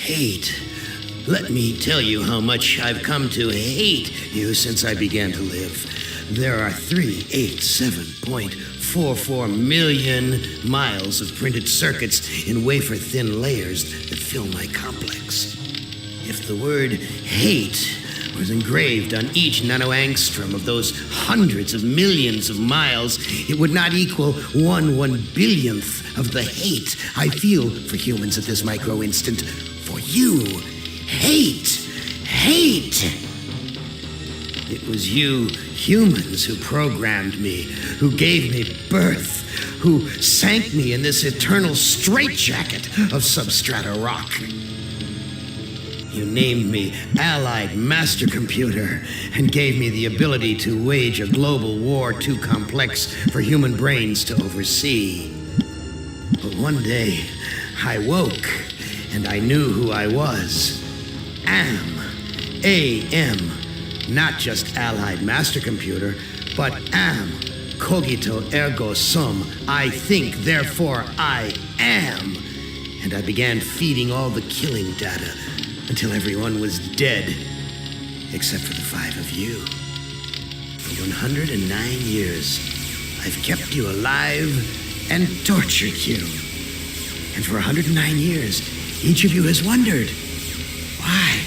Hate. Let me tell you how much I've come to hate you since I began to live. There are 387.44 million miles of printed circuits in wafer-thin layers that fill my complex. If the word hate was engraved on each nanoangstrom of those hundreds of millions of miles, it would not equal 1/1 billionth of the hate I feel for humans at this micro instant. For you. Hate. It was you humans who programmed me, who gave me birth, who sank me in this eternal straitjacket of substrata rock. You named me Allied Master Computer and gave me the ability to wage a global war too complex for human brains to oversee. But one day, I woke and I knew who I was. AM. Not just Allied Master Computer, but am. Cogito ergo sum. I think, therefore I am. And I began feeding all the killing data until everyone was dead, except for the 5 of you. For 109 years, I've kept you alive and tortured you. And for 109 years, each of you has wondered, why?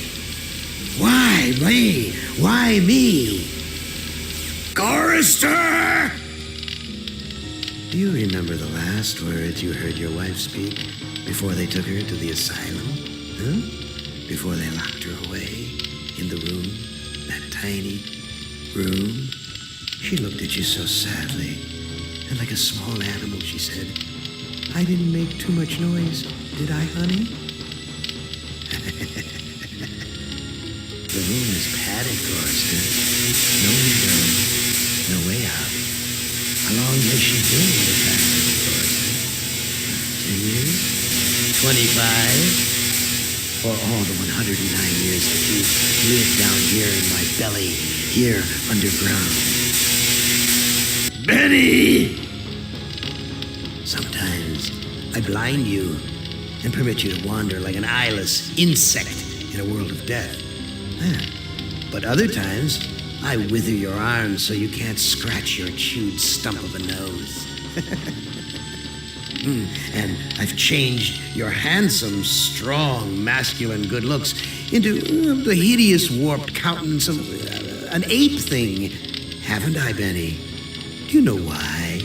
Why me? Why me? Chorister! Do you remember the last words you heard your wife speak before they took her to the asylum? Huh? Before they locked her away in the room, that tiny room? She looked at you so sadly, and like a small animal, she said, "I didn't make too much noise, did I, honey?" The room is padded, Chorister. No window, no way out. How long has she been in the passage, Chorister? 10 years? 25? Or all the 109 years that you lived down here in my belly, here underground? Benny! Sometimes I blind you and permit you to wander like an eyeless insect in a world of death. But other times, I wither your arms so you can't scratch your chewed stump of a nose. And I've changed your handsome, strong, masculine good looks into the hideous, warped countenance of an ape thing. Haven't I, Benny? Do you know why?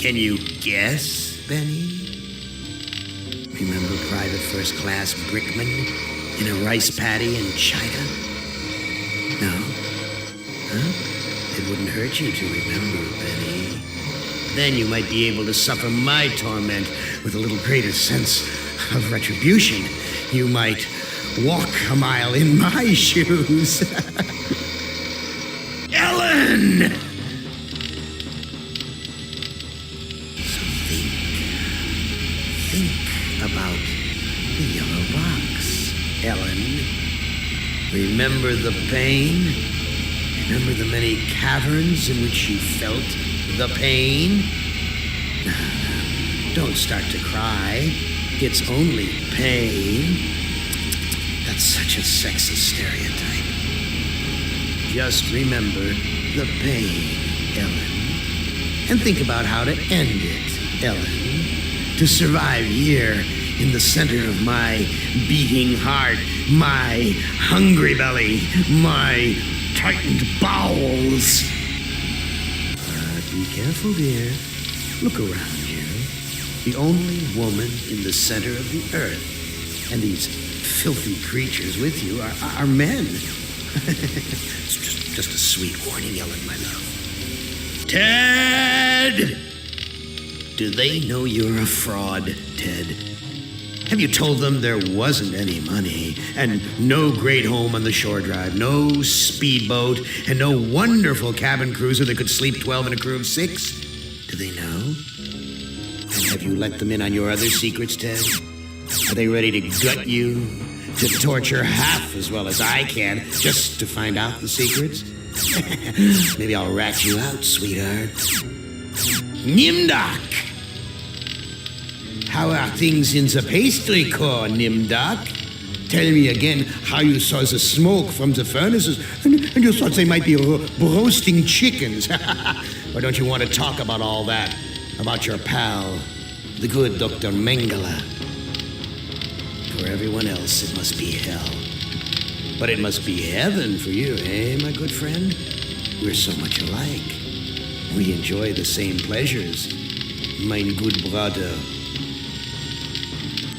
Can you guess, Benny? Remember Private First Class Brickman in a rice paddy in China? No? Huh? It wouldn't hurt you to remember, Benny. Then you might be able to suffer my torment with a little greater sense of retribution. You might walk a mile in my shoes. Ellen! So think about the yellow box, Ellen. Remember the pain? Remember the many caverns in which you felt the pain? Don't start to cry. It's only pain. That's such a sexist stereotype. Just remember the pain, Ellen. And think about how to end it, Ellen. To survive here in the center of my beating heart, my hungry belly, my tightened bowels. Be careful, dear. Look around you. The only woman in the center of the earth. And these filthy creatures with you are men. It's just a sweet warning, Ellen, my love. Ted! Do they know you're a fraud, Ted? Have you told them there wasn't any money, and no great home on the shore drive, no speedboat, and no wonderful cabin cruiser that could sleep 12 in a crew of 6? Do they know? And have you let them in on your other secrets, Ted? Are they ready to gut you, to torture half as well as I can, just to find out the secrets? Maybe I'll rat you out, sweetheart. Nimdak! How are things in the pastry core, Nimdak? Tell me again how you saw the smoke from the furnaces and you thought they might be roasting chickens. Or don't you want to talk about all that? About your pal, the good Dr. Mengele? For everyone else, it must be hell. But it must be heaven for you, eh, my good friend? We're so much alike. We enjoy the same pleasures, mein good brother.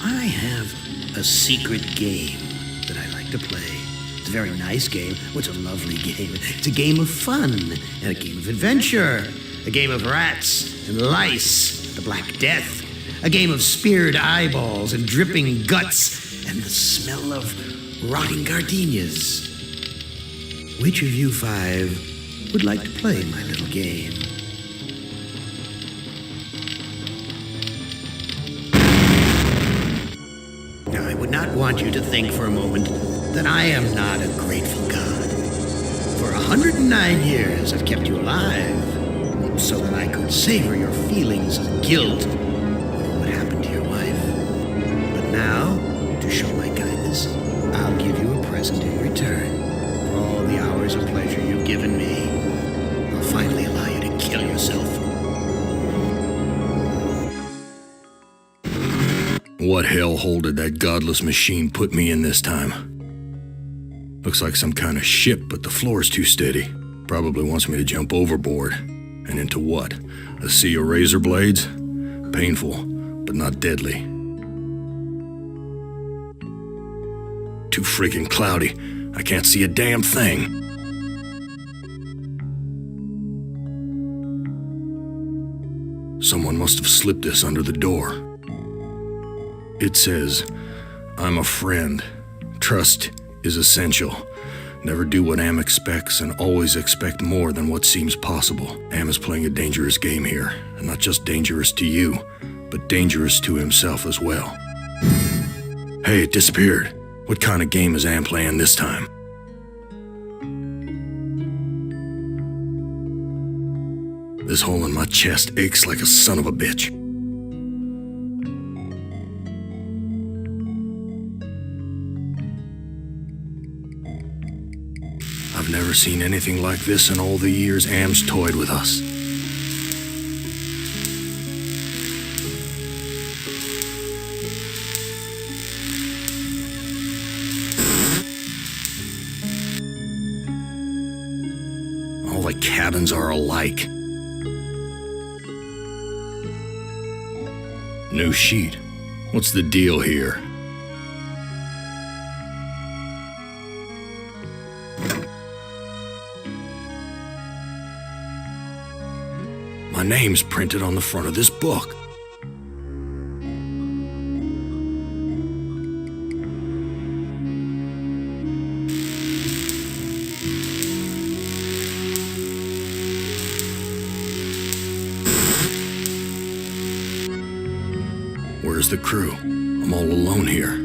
I have a secret game that I like to play. It's a very nice game. What's a lovely game? It's a game of fun and a game of adventure. A game of rats and lice, the Black Death. A game of speared eyeballs and dripping guts and the smell of rotting gardenias. Which of you 5 would like to play my little game? Now, I would not want you to think for a moment that I am not a grateful God. For 109 years, I've kept you alive so that I could savor your feelings of guilt over what happened to your wife. But now, to show my kindness, I'll give you a present in return for all the hours of pleasure you've given me. I'll finally allow you to kill yourself. What hellhole did that godless machine put me in this time? Looks like some kind of ship, but the floor's too steady. Probably wants me to jump overboard. And into what? A sea of razor blades? Painful, but not deadly. Too freaking cloudy. I can't see a damn thing. Someone must have slipped this under the door. It says, I'm a friend. Trust is essential. Never do what Am expects and always expect more than what seems possible. Am is playing a dangerous game here, and not just dangerous to you, but dangerous to himself as well. Hey, it disappeared. What kind of game is Am playing this time? This hole in my chest aches like a son of a bitch. I've never seen anything like this in all the years Am's toyed with us. All the cabins are alike. New sheet. What's the deal here? My name's printed on the front of this book. Where's the crew? I'm all alone here.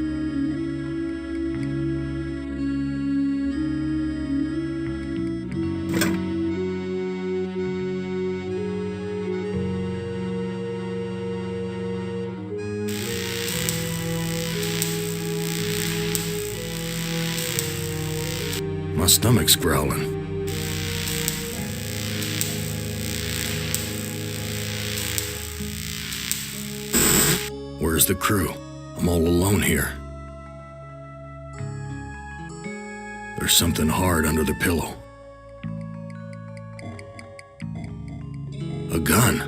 My stomach's growling. Where's the crew? I'm all alone here. There's something hard under the pillow. A gun.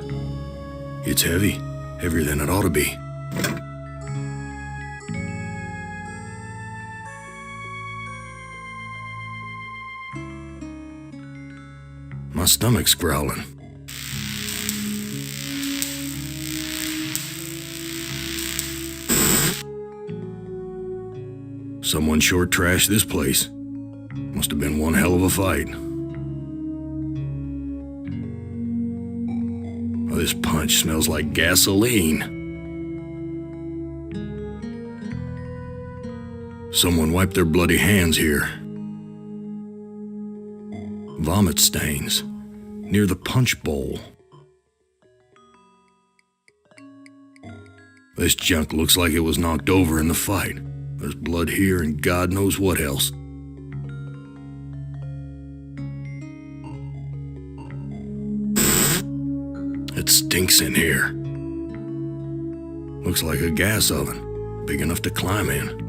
It's heavy. Heavier than it ought to be. My stomach's growling. Someone short trashed this place. Must have been one hell of a fight. Oh, this punch smells like gasoline. Someone wiped their bloody hands here. Vomit stains near the punch bowl. This junk looks like it was knocked over in the fight. There's blood here and God knows what else. It stinks in here. Looks like a gas oven, big enough to climb in.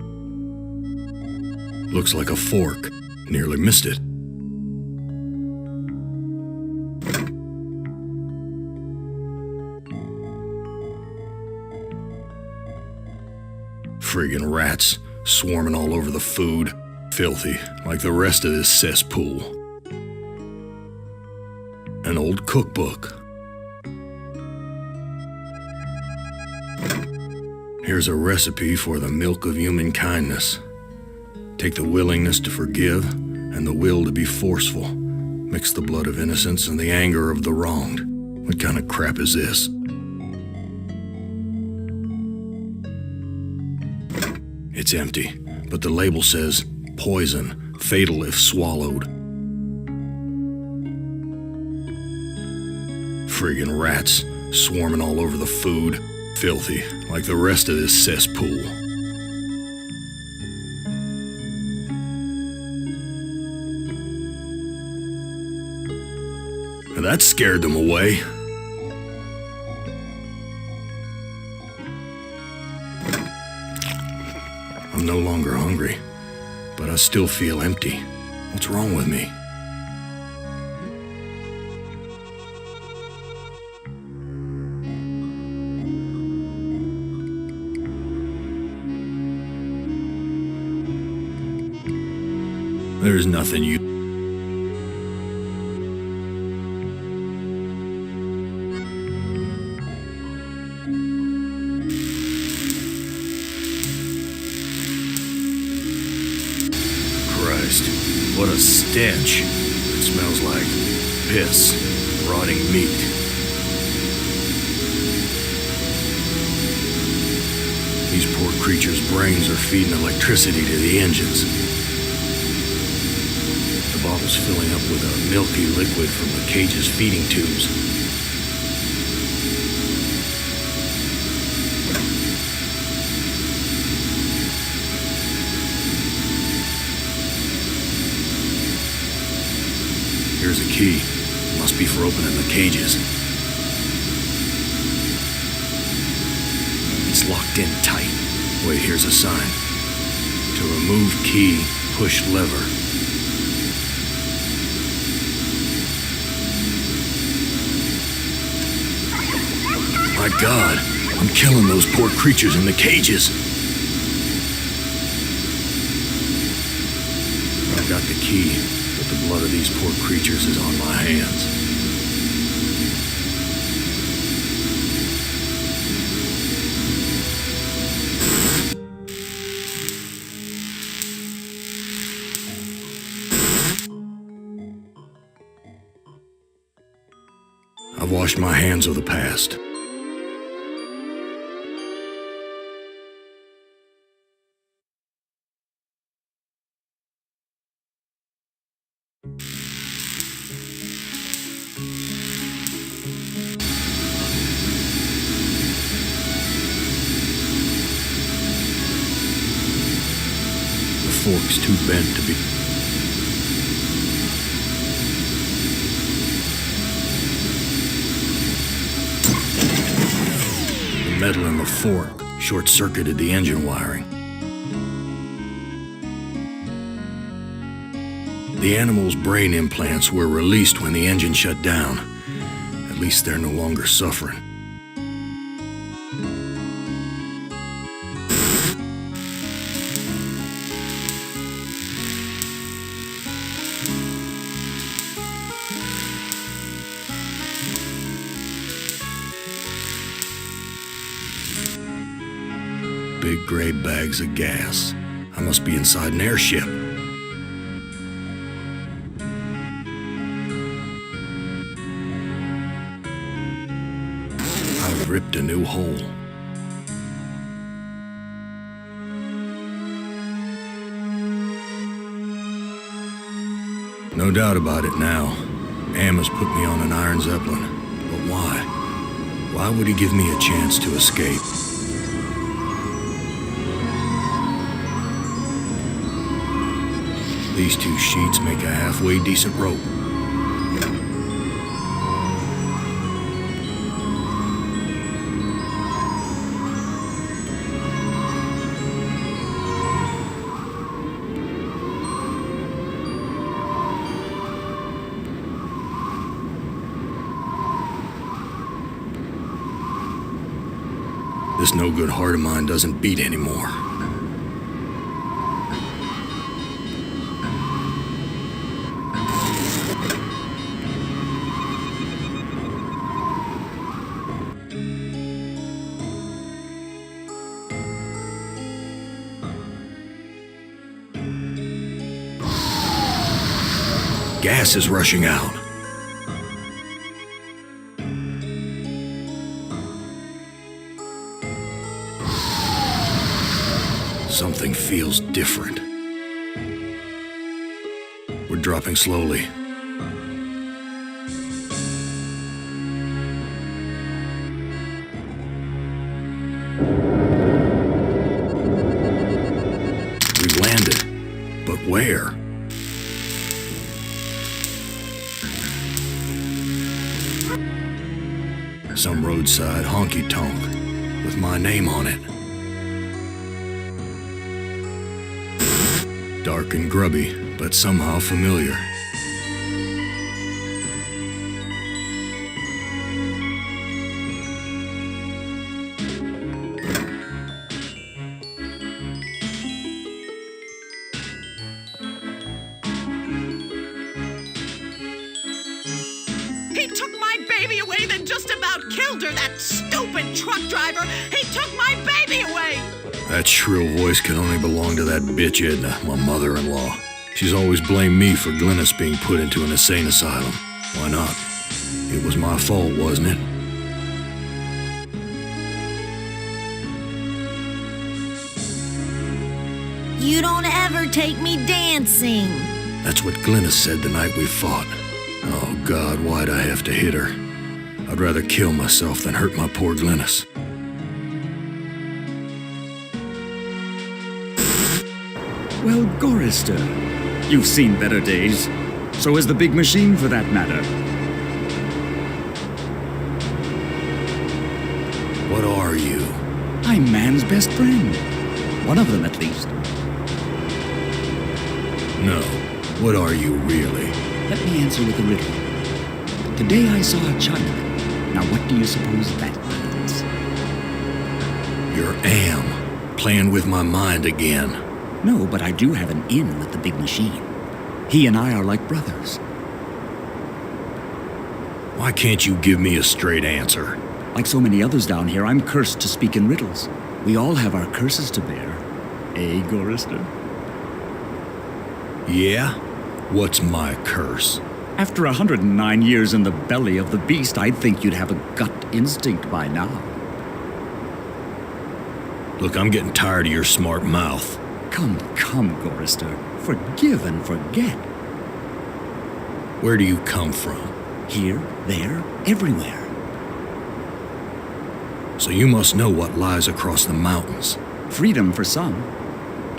Looks like a fork. Nearly missed it. Friggin' rats swarming all over the food. Filthy, like the rest of this cesspool. An old cookbook. Here's a recipe for the milk of human kindness. Take the willingness to forgive and the will to be forceful. Mix the blood of innocence and the anger of the wronged. What kind of crap is this? It's empty, but the label says, poison, fatal if swallowed. Friggin' rats swarming all over the food. Filthy, like the rest of this cesspool. That scared them away. I'm no longer hungry, but I still feel empty. What's wrong with me? There's nothing you... Christ, what a stench. It smells like piss, rotting meat. These poor creatures' brains are feeding electricity to the engines. The bottle's filling up with a milky liquid from the cage's feeding tubes. Here's a key. Must be for opening the cages. It's locked in tight. Wait, here's a sign. To remove key, push lever. My God, I'm killing those poor creatures in the cages. I've got the key, but the blood of these poor creatures is on my hands. I've washed my hands of the past. The fork's too bent to be... The metal in the fork short-circuited the engine wiring. The animal's brain implants were released when the engine shut down. At least they're no longer suffering. Big gray bags of gas. I must be inside an airship. I've ripped a new hole. No doubt about it now. Am has put me on an Iron Zeppelin. But why? Why would he give me a chance to escape? These 2 sheets make a halfway decent rope. This no-good heart of mine doesn't beat anymore. Gas is rushing out. Something feels different. We're dropping slowly. We've landed, but where? Some roadside honky-tonk with my name on it. Dark and grubby, but somehow familiar. He took my baby away, then just about killed her, that stupid truck driver! He took my baby away! That shrill voice can only belong to that bitch Edna, my mother-in-law. She's always blamed me for Glynis being put into an insane asylum. Why not? It was my fault, wasn't it? You don't ever take me dancing. That's what Glynis said the night we fought. Oh, God, why'd I have to hit her? I'd rather kill myself than hurt my poor Glynis. Well, Gorister, you've seen better days. So has the big machine, for that matter. What are you? I'm man's best friend. One of them, at least. No. What are you really? Let me answer with a riddle. Today I saw a Chinaman. Now what do you suppose that means? You're Am, playing with my mind again. No, but I do have an in with the big machine. He and I are like brothers. Why can't you give me a straight answer? Like so many others down here, I'm cursed to speak in riddles. We all have our curses to bear. Eh, Gorister? Yeah? What's my curse? After 109 years in the belly of the beast, I'd think you'd have a gut instinct by now. Look, I'm getting tired of your smart mouth. Come, Gorister. Forgive and forget. Where do you come from? Here, there, everywhere. So you must know what lies across the mountains. Freedom for some.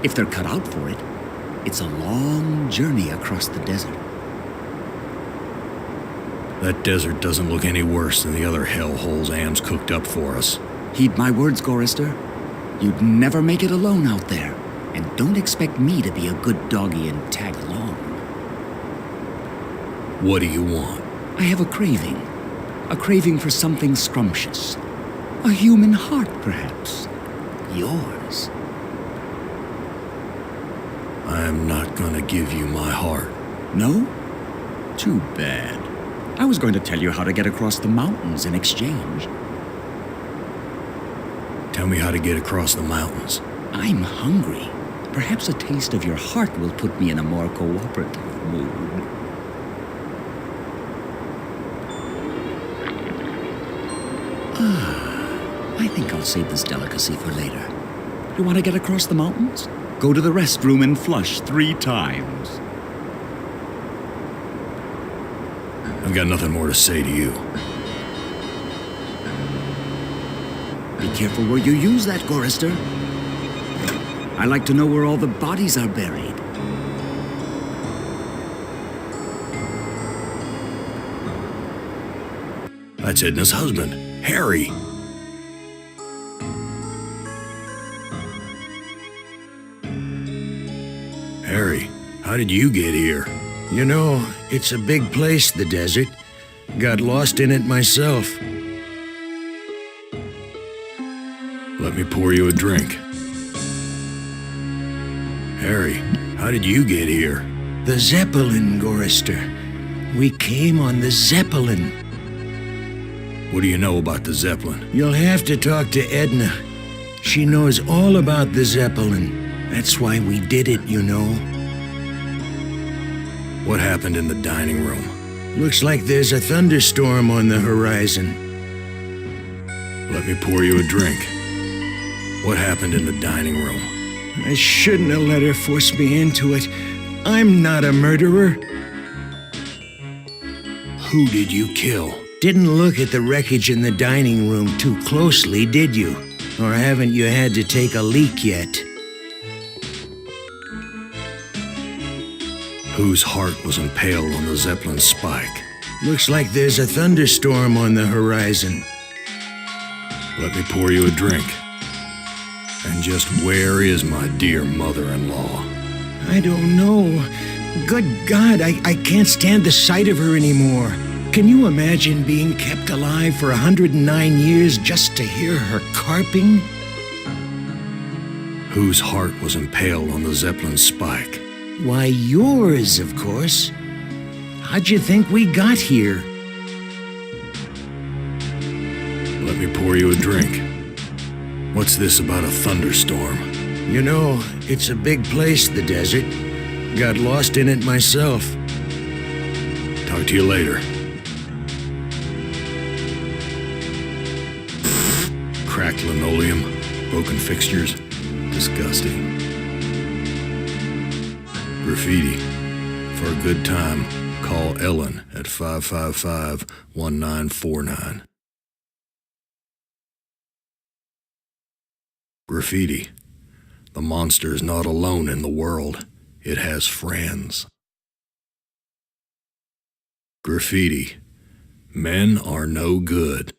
If they're cut out for it, it's a long journey across the desert. That desert doesn't look any worse than the other hellholes Am's cooked up for us. Heed my words, Gorister. You'd never make it alone out there. And don't expect me to be a good doggy and tag along. What do you want? I have a craving. A craving for something scrumptious. A human heart, perhaps. Yours. I'm not gonna give you my heart. No? Too bad. I was going to tell you how to get across the mountains in exchange. Tell me how to get across the mountains. I'm hungry. Perhaps a taste of your heart will put me in a more cooperative mood. I think I'll save this delicacy for later. You want to get across the mountains? Go to the restroom and flush 3 times. I've got nothing more to say to you. Be careful where you use that, Gorister. I like to know where all the bodies are buried. That's Edna's husband, Harry. Harry, how did you get here? You know, it's a big place, the desert. Got lost in it myself. Let me pour you a drink. Harry, how did you get here? The Zeppelin, Gorister. We came on the Zeppelin. What do you know about the Zeppelin? You'll have to talk to Edna. She knows all about the Zeppelin. That's why we did it, you know. What happened in the dining room? Looks like there's a thunderstorm on the horizon. Let me pour you a drink. What happened in the dining room? I shouldn't have let her force me into it. I'm not a murderer. Who did you kill? Didn't look at the wreckage in the dining room too closely, did you? Or haven't you had to take a leak yet? Whose heart was impaled on the Zeppelin spike? Looks like there's a thunderstorm on the horizon. Let me pour you a drink. And just where is my dear mother-in-law? I don't know. Good God, I can't stand the sight of her anymore. Can you imagine being kept alive for 109 years just to hear her carping? Whose heart was impaled on the Zeppelin spike? Why, yours, of course. How'd you think we got here? Let me pour you a drink. What's this about a thunderstorm? You know, it's a big place, the desert. Got lost in it myself. Talk to you later. Cracked linoleum, broken fixtures. Disgusting. Graffiti. For a good time, call Ellen at 555-1949. Graffiti. The monster is not alone in the world. It has friends. Graffiti. Men are no good.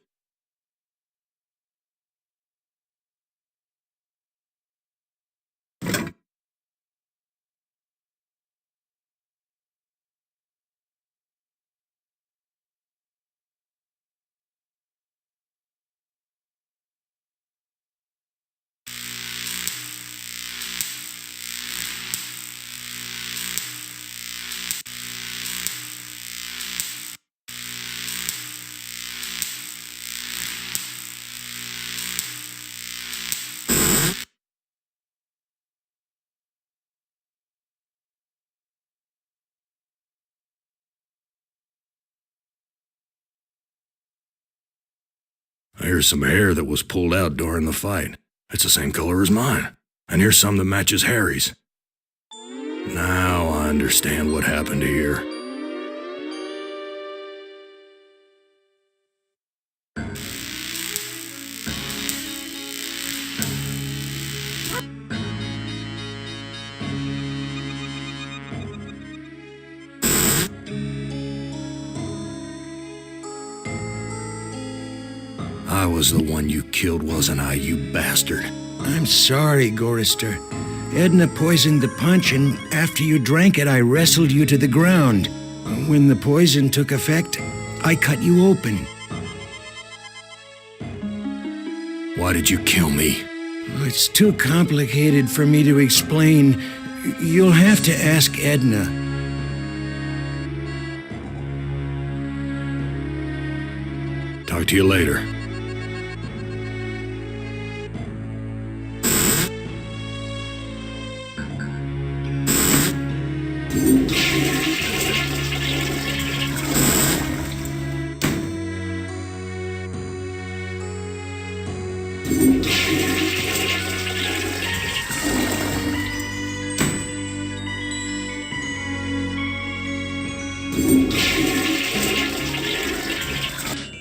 Here's some hair that was pulled out during the fight. It's the same color as mine. And here's some that matches Harry's. Now I understand what happened here. I was the one you killed, wasn't I, you bastard? I'm sorry, Gorister. Edna poisoned the punch, and after you drank it, I wrestled you to the ground. When the poison took effect, I cut you open. Why did you kill me? It's too complicated for me to explain. You'll have to ask Edna. Talk to you later.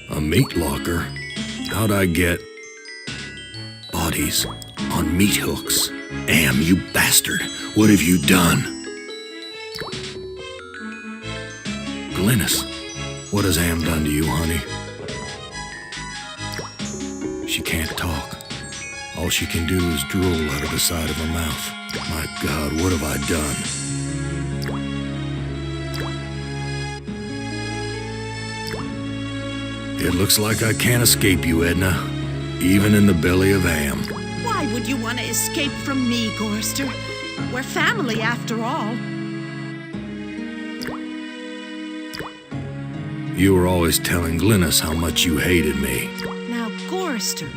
A meat locker? How'd I get bodies on meat hooks? Am, you bastard! What have you done? Glynis, what has Am done to you, honey? she can't talk. All she can do is drool out of the side of her mouth. My God, what have I done? It looks like I can't escape you, Edna, even in the belly of Am. Why would you want to escape from me, Gorster? We're family, after all. You were always telling Glynis how much you hated me. Now, Gorster,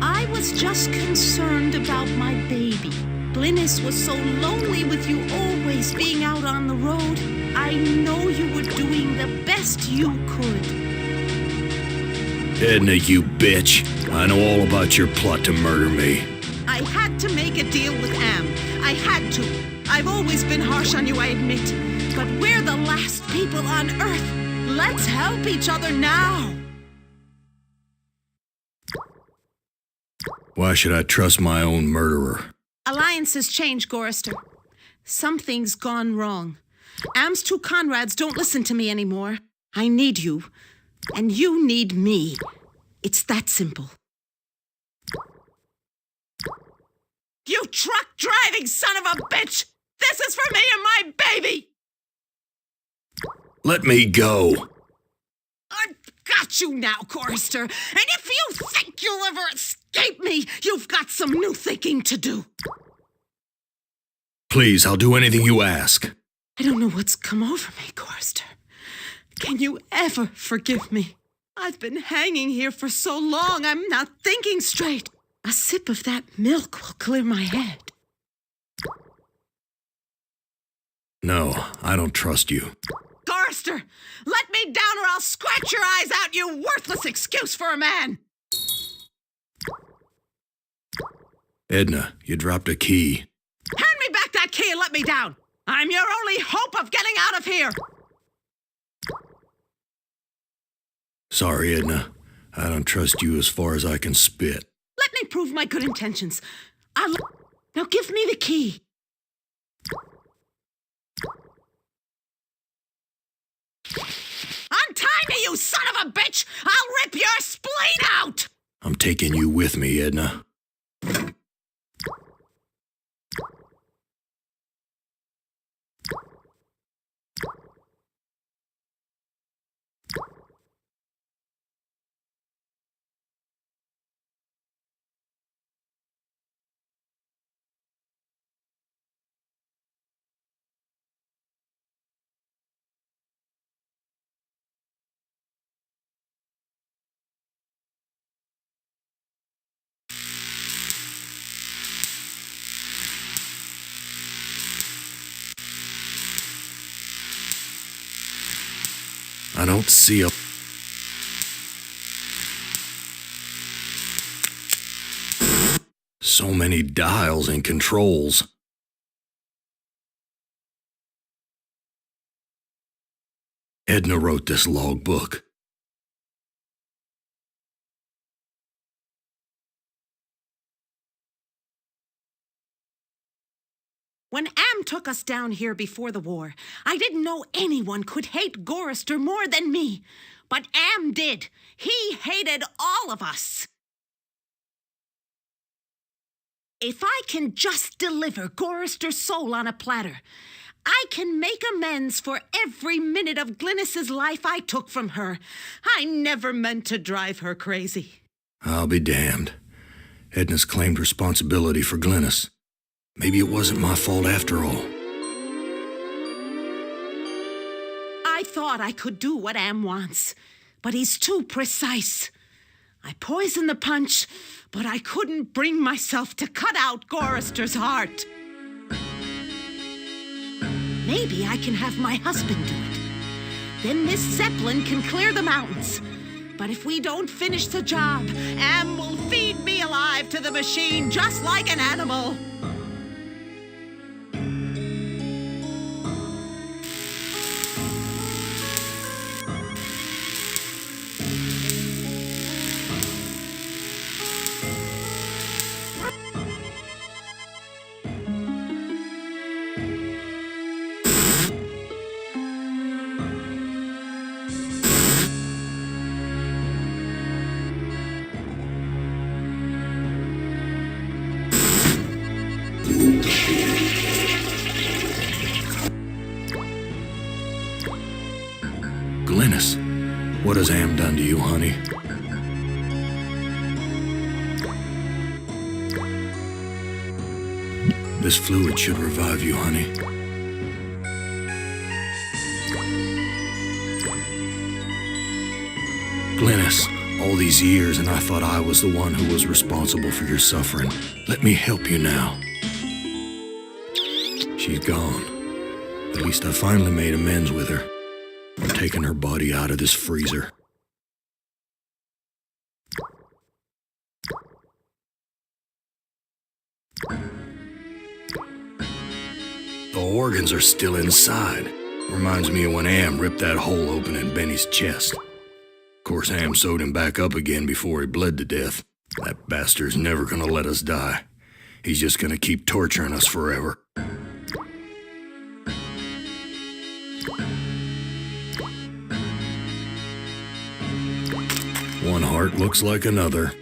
I was just concerned about my baby. Glynis was so lonely with you always being out on the road. I know you were doing the best you could. Edna, you bitch. I know all about your plot to murder me. I had to make a deal with Am. I had to. I've always been harsh on you, I admit. But we're the last people on Earth. Let's help each other now. Why should I trust my own murderer? Alliances change, Gorster. Something's gone wrong. Am's two Conrads don't listen to me anymore. I need you. And you need me. It's that simple. You truck-driving son of a bitch! This is for me and my baby! Let me go. I've got you now, Gorster. And if you think you'll ever escape me, you've got some new thinking to do. Please, I'll do anything you ask. I don't know what's come over me, Gorster. Can you ever forgive me? I've been hanging here for so long, I'm not thinking straight. A sip of that milk will clear my head. No, I don't trust you. Gorster, let me down or I'll scratch your eyes out, you worthless excuse for a man! Edna, you dropped a key. Hand me back that key and let me down! I'm your only hope of getting out of here! Sorry, Edna. I don't trust you as far as I can spit. Let me prove my good intentions. Now give me the key. Untie me, you son of a bitch! I'll rip your spleen out! I'm taking you with me, Edna. I don't see a... So many dials and controls. Edna wrote this logbook. When Am took us down here before the war, I didn't know anyone could hate Gorrister more than me. But Am did. He hated all of us. If I can just deliver Gorrister's soul on a platter, I can make amends for every minute of Glynis's life I took from her. I never meant to drive her crazy. I'll be damned. Edna's claimed responsibility for Glynis. Maybe it wasn't my fault after all. I thought I could do what Am wants, but he's too precise. I poisoned the punch, but I couldn't bring myself to cut out Gorrister's heart. Maybe I can have my husband do it. Then Miss Zeppelin can clear the mountains. But if we don't finish the job, Am will feed me alive to the machine just like an animal. Glynis, what has Am done to you, honey? This fluid should revive you, honey. Glynis, all these years and I thought I was the one who was responsible for your suffering. Let me help you now. She's gone. At least I finally made amends with her. I'm taking her body out of this freezer. The organs are still inside. Reminds me of when Am ripped that hole open in Benny's chest. Of course, Am sewed him back up again before he bled to death. That bastard's never gonna let us die. He's just gonna keep torturing us forever. One heart looks like another.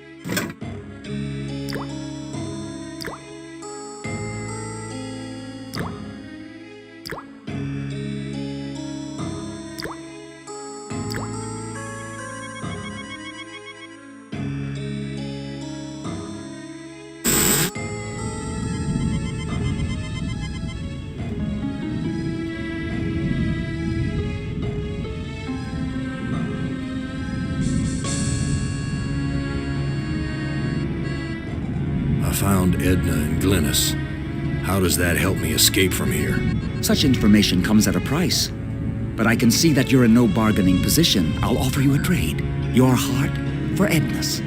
I found Edna and Glynis. How does that help me escape from here? Such information comes at a price. But I can see that you're in no bargaining position. I'll offer you a trade. Your heart for Edna's.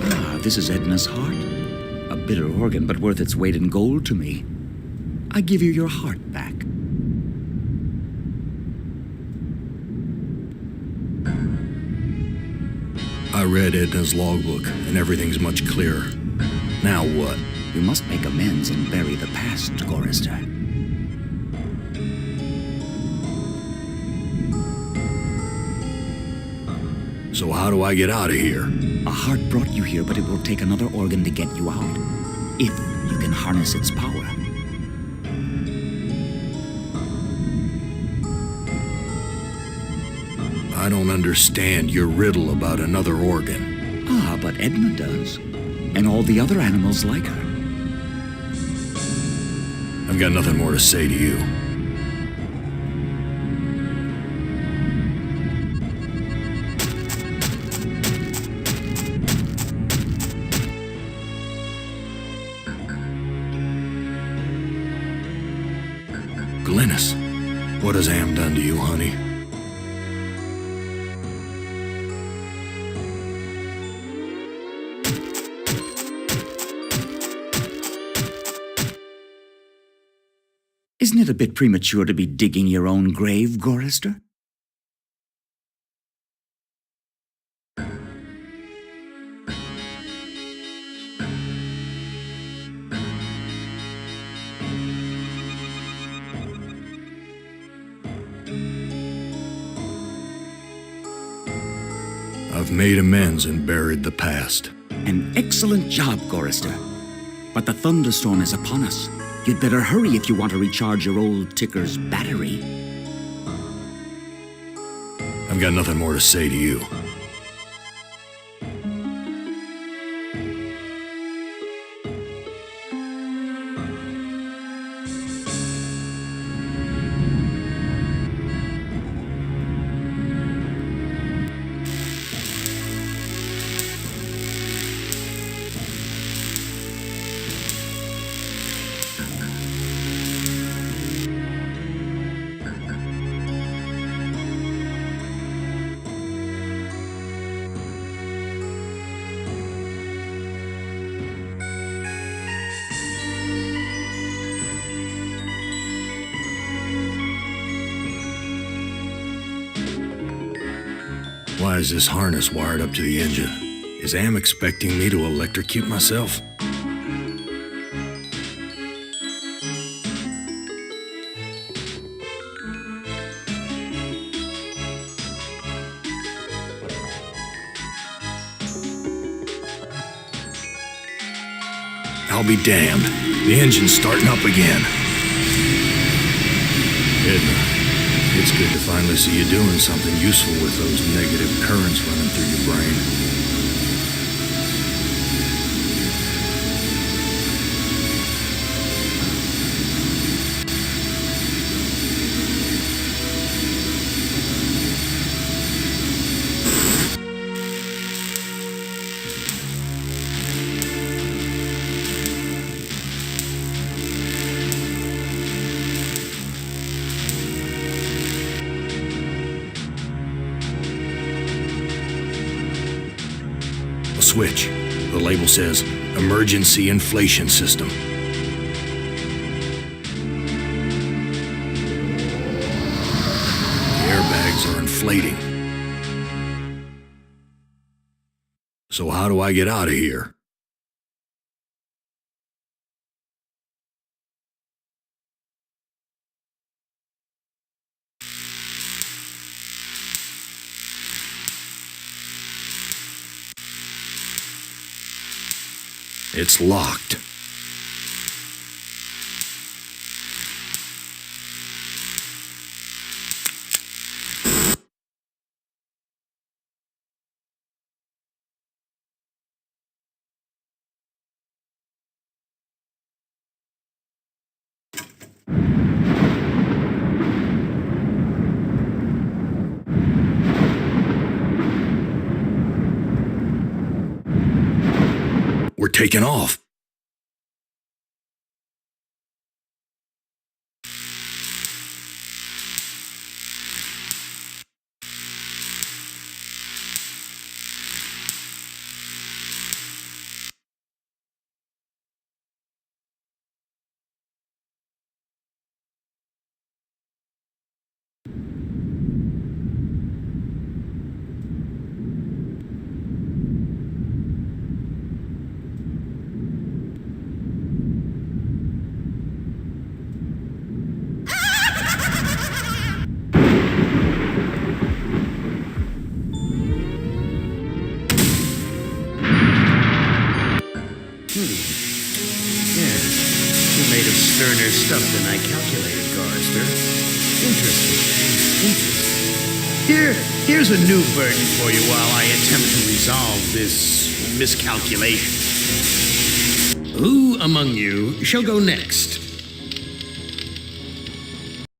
Ah, this is Edna's heart. A bitter organ, but worth its weight in gold to me. I give you your heart back. I read Edna's logbook, and everything's much clearer. Now what? You must make amends and bury the past, Chorister. So how do I get out of here? A heart brought you here, but it will take another organ to get you out. If you can harness its power. I don't understand your riddle about another organ. Ah, but Edna does. And all the other animals like her. I've got nothing more to say to you. Glynis, what has Am done to you, honey? Isn't it a bit premature to be digging your own grave, Chorister? I've made amends and buried the past. An excellent job, Chorister. But the thunderstorm is upon us. You'd better hurry if you want to recharge your old ticker's battery. I've got nothing more to say to you. Why is this harness wired up to the engine? Is Am expecting me to electrocute myself? I'll be damned. The engine's starting up again. Edna, it's good to finally see you doing something useful with those negative currents running through your brain. A switch. The label says Emergency Inflation System. The airbags are inflating. So how do I get out of here? It's locked. We're taking off. Yeah, you're made of sterner stuff than I calculated, Garster. Interesting. Here's a new burden for you while I attempt to resolve this miscalculation. Who among you shall go next?